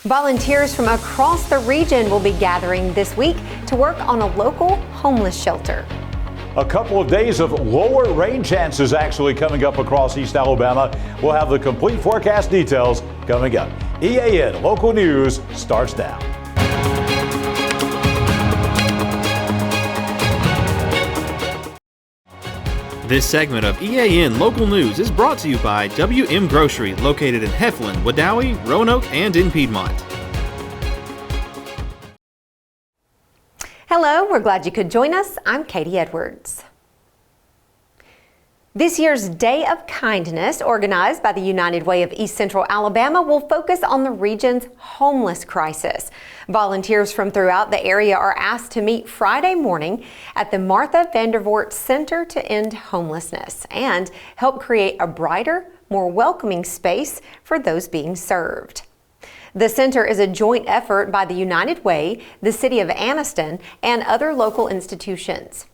Volunteers from across the region will be gathering this week to work on a local homeless shelter. A couple of days of lower rain chances actually coming up across East Alabama. We'll have the complete forecast details coming up. EAN Local News starts now. This segment of EAN Local News is brought to you by WM Grocery, located in Heflin, Wadowee, Roanoke, and in Piedmont. Hello, we're glad you could join us. I'm Katie Edwards. This year's Day of Kindness, organized by the United Way of East Central Alabama, will focus on the region's homeless crisis. Volunteers from throughout the area are asked to meet Friday morning at the Martha Vandervoort Center to End Homelessness and help create a brighter, more welcoming space for those being served. The center is a joint effort by the United Way, the City of Anniston, and other local institutions.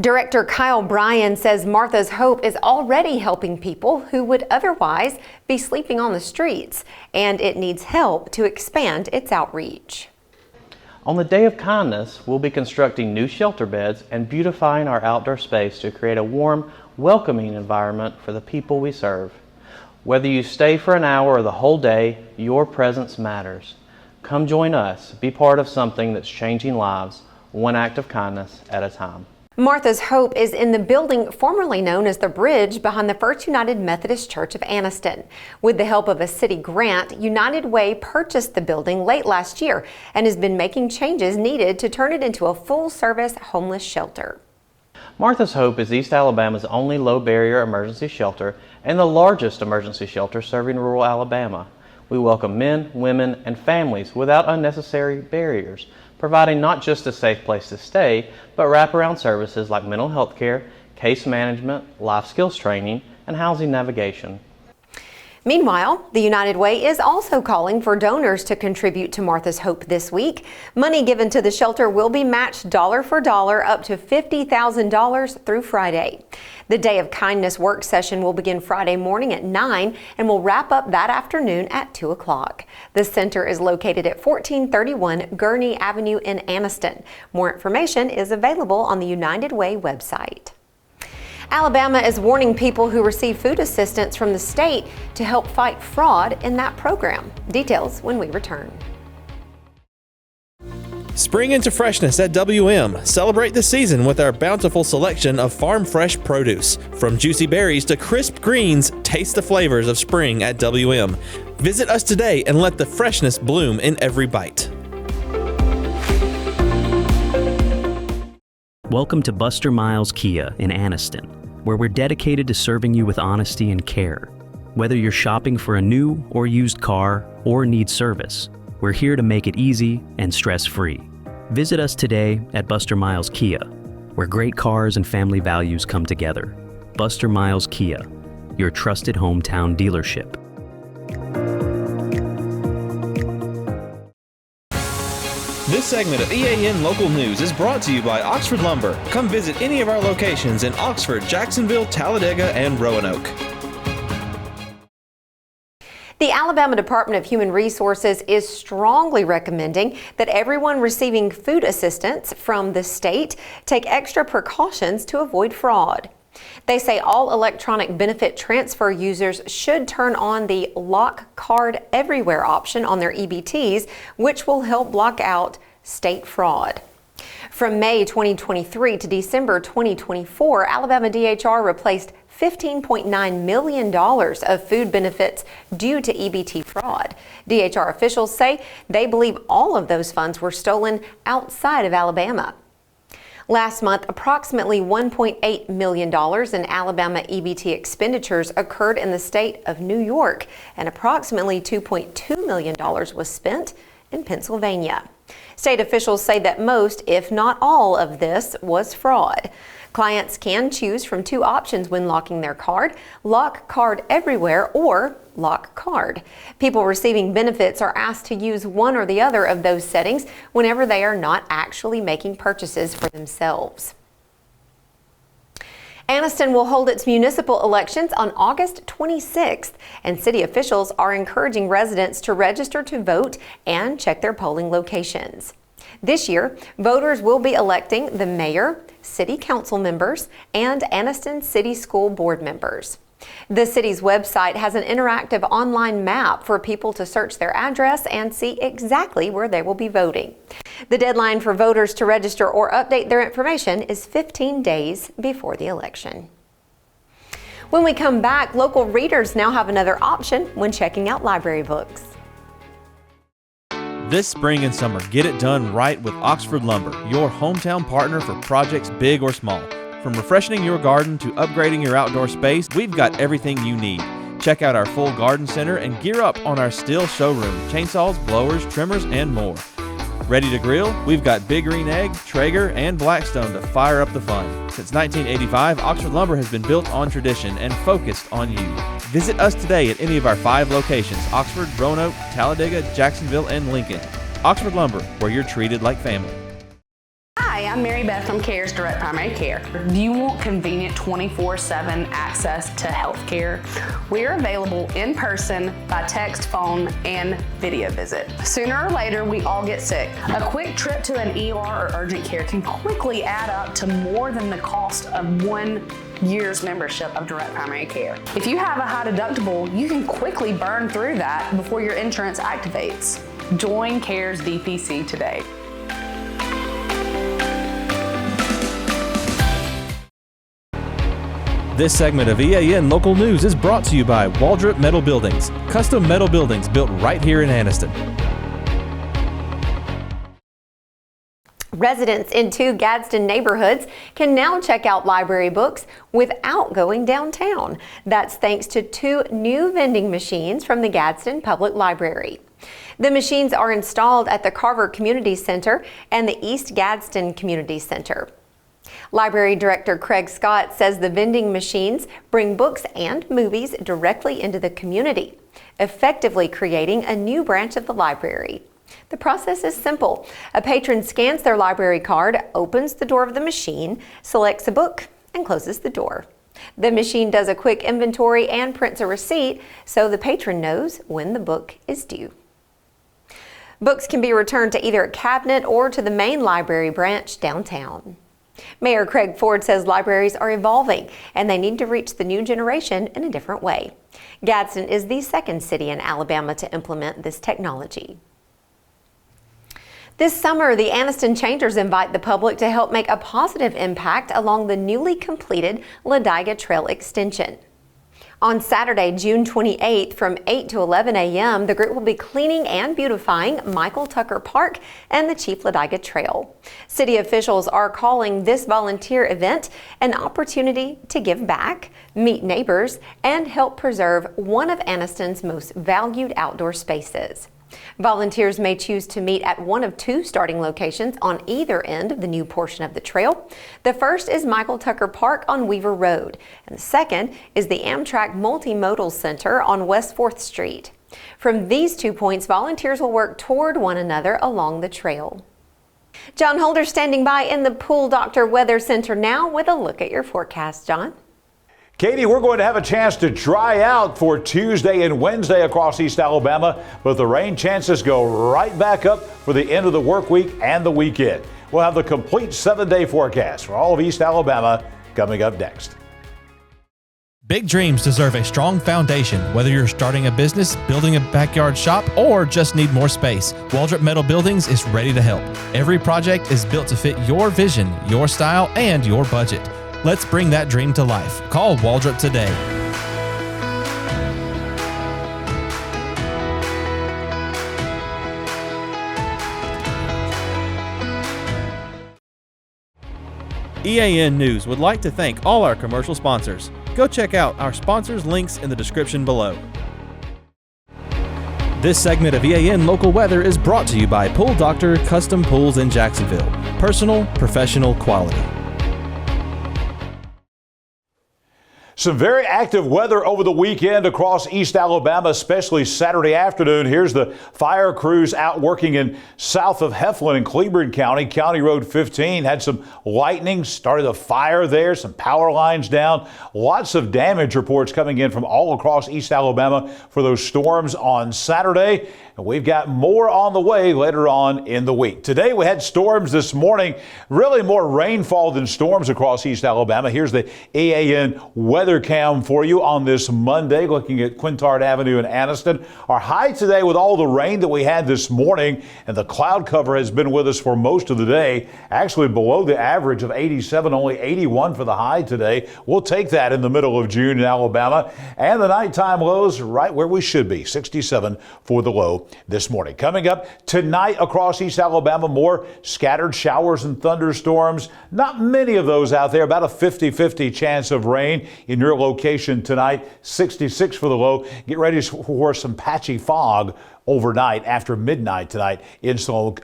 Director Kyle Bryan says Martha's Hope is already helping people who would otherwise be sleeping on the streets, and it needs help to expand its outreach. On the Day of Kindness, we'll be constructing new shelter beds and beautifying our outdoor space to create a warm, welcoming environment for the people we serve. Whether you stay for an hour or the whole day, your presence matters. Come join us. Be part of something that's changing lives, one act of kindness at a time. Martha's Hope is in the building formerly known as the Bridge behind the First United Methodist Church of Anniston. With the help of a city grant, United Way purchased the building late last year and has been making changes needed to turn it into a full-service homeless shelter. Martha's Hope is East Alabama's only low-barrier emergency shelter and the largest emergency shelter serving rural Alabama. We welcome men, women, and families without unnecessary barriers, providing not just a safe place to stay, but wraparound services like mental health care, case management, life skills training, and housing navigation. Meanwhile, the United Way is also calling for donors to contribute to Martha's Hope this week. Money given to the shelter will be matched dollar for dollar up to $50,000 through Friday. The Day of Kindness work session will begin Friday morning at 9 and will wrap up that afternoon at 2 o'clock. The center is located at 1431 Gurney Avenue in Anniston. More information is available on the United Way website. Alabama is warning people who receive food assistance from the state to help fight fraud in that program. Details when we return. Spring into freshness at WM. Celebrate the season with our bountiful selection of farm fresh produce. From juicy berries to crisp greens, taste the flavors of spring at WM. Visit us today and let the freshness bloom in every bite. Welcome to Buster Miles Kia in Anniston, where we're dedicated to serving you with honesty and care. Whether you're shopping for a new or used car or need service, we're here to make it easy and stress-free. Visit us today at Buster Miles Kia, where great cars and family values come together. Buster Miles Kia, your trusted hometown dealership. This segment of EAN Local News is brought to you by Oxford Lumber. Come visit any of our locations in Oxford, Jacksonville, Talladega, and Roanoke. The Alabama Department of Human Resources is strongly recommending that everyone receiving food assistance from the state take extra precautions to avoid fraud. They say all electronic benefit transfer users should turn on the Lock Card Everywhere option on their EBTs, which will help block out state fraud. From May 2023 to December 2024, Alabama DHR replaced $15.9 million of food benefits due to EBT fraud. DHR officials say they believe all of those funds were stolen outside of Alabama. Last month, approximately $1.8 million in Alabama EBT expenditures occurred in the state of New York, and approximately $2.2 million was spent in Pennsylvania. State officials say that most, if not all, of this was fraud. Clients can choose from two options when locking their card: Lock Card Everywhere or Lock Card. People receiving benefits are asked to use one or the other of those settings whenever they are not actually making purchases for themselves. Anniston will hold its municipal elections on August 26th, and city officials are encouraging residents to register to vote and check their polling locations. This year, voters will be electing the mayor, city council members, and Anniston City School Board members. The city's website has an interactive online map for people to search their address and see exactly where they will be voting. The deadline for voters to register or update their information is 15 days before the election. When we come back, local readers now have another option when checking out library books. This spring and summer, get it done right with Oxford Lumber, your hometown partner for projects big or small. From refreshing your garden to upgrading your outdoor space, we've got everything you need. Check out our full garden center and gear up on our Stihl showroom, chainsaws, blowers, trimmers, and more. Ready to grill? We've got Big Green Egg, Traeger, and Blackstone to fire up the fun. Since 1985, Oxford Lumber has been built on tradition and focused on you. Visit us today at any of our 5 locations: Oxford, Roanoke, Talladega, Jacksonville, and Lincoln. Oxford Lumber, where you're treated like family. Hi, I'm Mary Beth from CARES Direct Primary Care. Do you want convenient 24/7 access to health care? We're available in person, by text, phone, and video visit. Sooner or later, we all get sick. A quick trip to an ER or urgent care can quickly add up to more than the cost of 1 year's membership of Direct Primary Care. If you have a high deductible, you can quickly burn through that before your insurance activates. Join CARES DPC today. This segment of EAN Local News is brought to you by Waldrop Metal Buildings, custom metal buildings built right here in Anniston. Residents in 2 Gadsden neighborhoods can now check out library books without going downtown. That's thanks to 2 new vending machines from the Gadsden Public Library. The machines are installed at the Carver Community Center and the East Gadsden Community Center. Library Director Craig Scott says the vending machines bring books and movies directly into the community, effectively creating a new branch of the library. The process is simple. A patron scans their library card, opens the door of the machine, selects a book, and closes the door. The machine does a quick inventory and prints a receipt so the patron knows when the book is due. Books can be returned to either a cabinet or to the main library branch downtown. Mayor Craig Ford says libraries are evolving and they need to reach the new generation in a different way. Gadsden is the 2nd city in Alabama to implement this technology. This summer, the Anniston Changers invite the public to help make a positive impact along the newly completed Ladiga Trail extension. On Saturday, June 28th from 8 to 11 a.m., the group will be cleaning and beautifying Michael Tucker Park and the Chief Ladiga Trail. City officials are calling this volunteer event an opportunity to give back, meet neighbors, and help preserve one of Anniston's most valued outdoor spaces. Volunteers may choose to meet at one of 2 starting locations on either end of the new portion of the trail. The first is Michael Tucker Park on Weaver Road, and the second is the Amtrak Multimodal Center on West 4th Street. From these 2 points, volunteers will work toward one another along the trail. John Holder standing by in the Pool Doctor Weather Center now with a look at your forecast. John? Katie, we're going to have a chance to dry out for Tuesday and Wednesday across East Alabama, but the rain chances go right back up for the end of the work week and the weekend. We'll have the complete 7-day forecast for all of East Alabama coming up next. Big dreams deserve a strong foundation. Whether you're starting a business, building a backyard shop, or just need more space, Waldrop Metal Buildings is ready to help. Every project is built to fit your vision, your style, and your budget. Let's bring that dream to life. Call Waldrop today. EAN News would like to thank all our commercial sponsors. Go check out our sponsors' links in the description below. This segment of EAN Local Weather is brought to you by Pool Doctor Custom Pools in Jacksonville. Personal, professional, quality. Some very active weather over the weekend across East Alabama, especially Saturday afternoon. Here's the fire crews out working in south of Heflin in Cleburne County. County Road 15 had some lightning, started a fire there, some power lines down. Lots of damage reports coming in from all across East Alabama for those storms on Saturday. And we've got more on the way later on in the week. Today we had storms this morning, really more rainfall than storms across East Alabama. Here's the EAN weather cam for you on this Monday, looking at Quintard Avenue in Anniston. Our high today with all the rain that we had this morning, and the cloud cover has been with us for most of the day, actually below the average of 87, only 81 for the high today. We'll take that in the middle of June in Alabama. And the nighttime lows right where we should be, 67 for the low this morning. Coming up tonight across East Alabama, more scattered showers and thunderstorms. Not many of those out there, about a 50-50 chance of rain in your location tonight, 66 for the low. Get ready for some patchy fog overnight after midnight tonight in some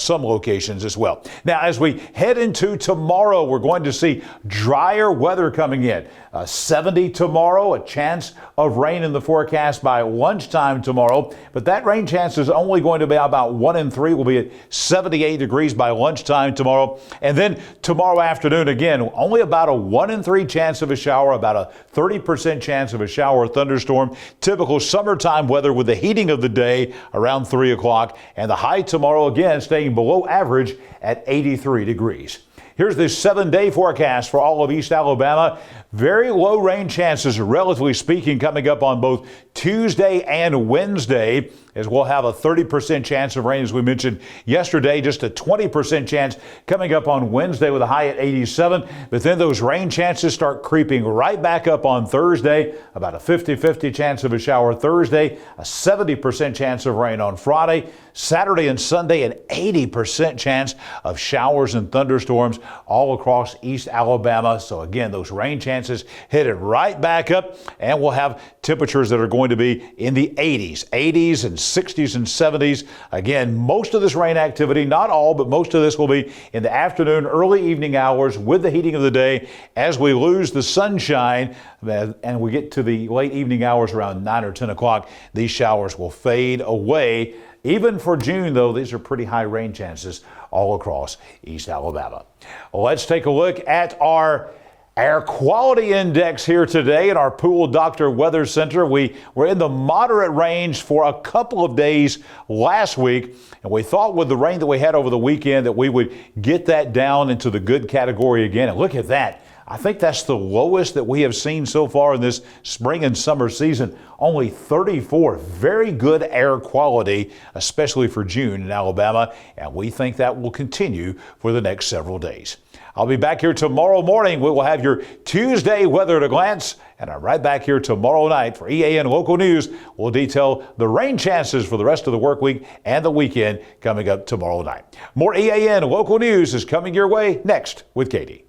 locations as well. Now, as we head into tomorrow, we're going to see drier weather coming in. 70 tomorrow, a chance of rain in the forecast by lunchtime tomorrow, but that rain chance is only going to be about 1 in 3. We'll be at 78 degrees by lunchtime tomorrow. And then tomorrow afternoon, again, only about a 1 in 3 chance of a shower, about a 30% chance of a shower or thunderstorm. Typical summertime weather with the heating of the day around 3 o'clock, and the high tomorrow again staying below average at 83 degrees. Here's the 7-day forecast for all of East Alabama. Very low rain chances, relatively speaking, coming up on both Tuesday and Wednesday, as we'll have a 30% chance of rain, as we mentioned yesterday, just a 20% chance coming up on Wednesday with a high at 87. But then those rain chances start creeping right back up on Thursday, about a 50-50 chance of a shower Thursday, a 70% chance of rain on Friday, Saturday and Sunday, an 80% chance of showers and thunderstorms all across East Alabama. So again, those rain chances headed right back up, and we'll have temperatures that are going to be in the 80s and 60s and 70s. Again, most of this rain activity, not all, but most of this will be in the afternoon, early evening hours with the heating of the day. As we lose the sunshine and we get to the late evening hours around 9 or 10 o'clock, these showers will fade away. Even for June, though, these are pretty high rain chances all across East Alabama. Let's take a look at our air quality index here today at our Pool Doctor Weather Center. We were in the moderate range for a couple of days last week, and we thought with the rain that we had over the weekend that we would get that down into the good category again. And look at that. I think that's the lowest that we have seen so far in this spring and summer season. Only 34. Very good air quality, especially for June in Alabama, and we think that will continue for the next several days. I'll be back here tomorrow morning. We will have your Tuesday weather at a glance, and I'm right back here tomorrow night for EAN Local News. We'll detail the rain chances for the rest of the work week and the weekend coming up tomorrow night. More EAN Local News is coming your way next with Katie.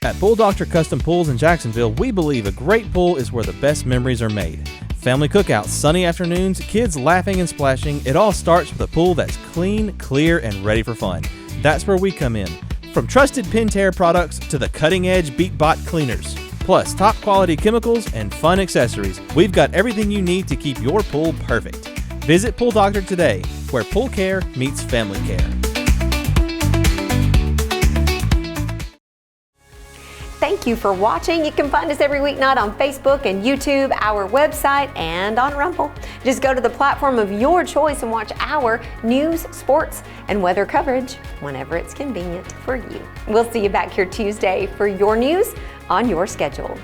At Pool Doctor Custom Pools in Jacksonville, we believe a great pool is where the best memories are made. Family cookouts, sunny afternoons, kids laughing and splashing, it all starts with a pool that's clean, clear, and ready for fun. That's where we come in. From trusted Pentair products to the cutting-edge BeatBot cleaners, plus top-quality chemicals and fun accessories, we've got everything you need to keep your pool perfect. Visit Pool Doctor today, where pool care meets family care. Thank you for watching. You can find us every weeknight on Facebook and YouTube, our website, and on Rumble. Just go to the platform of your choice and watch our news, sports, and weather coverage whenever it's convenient for you. We'll see you back here Tuesday for your news on your schedule.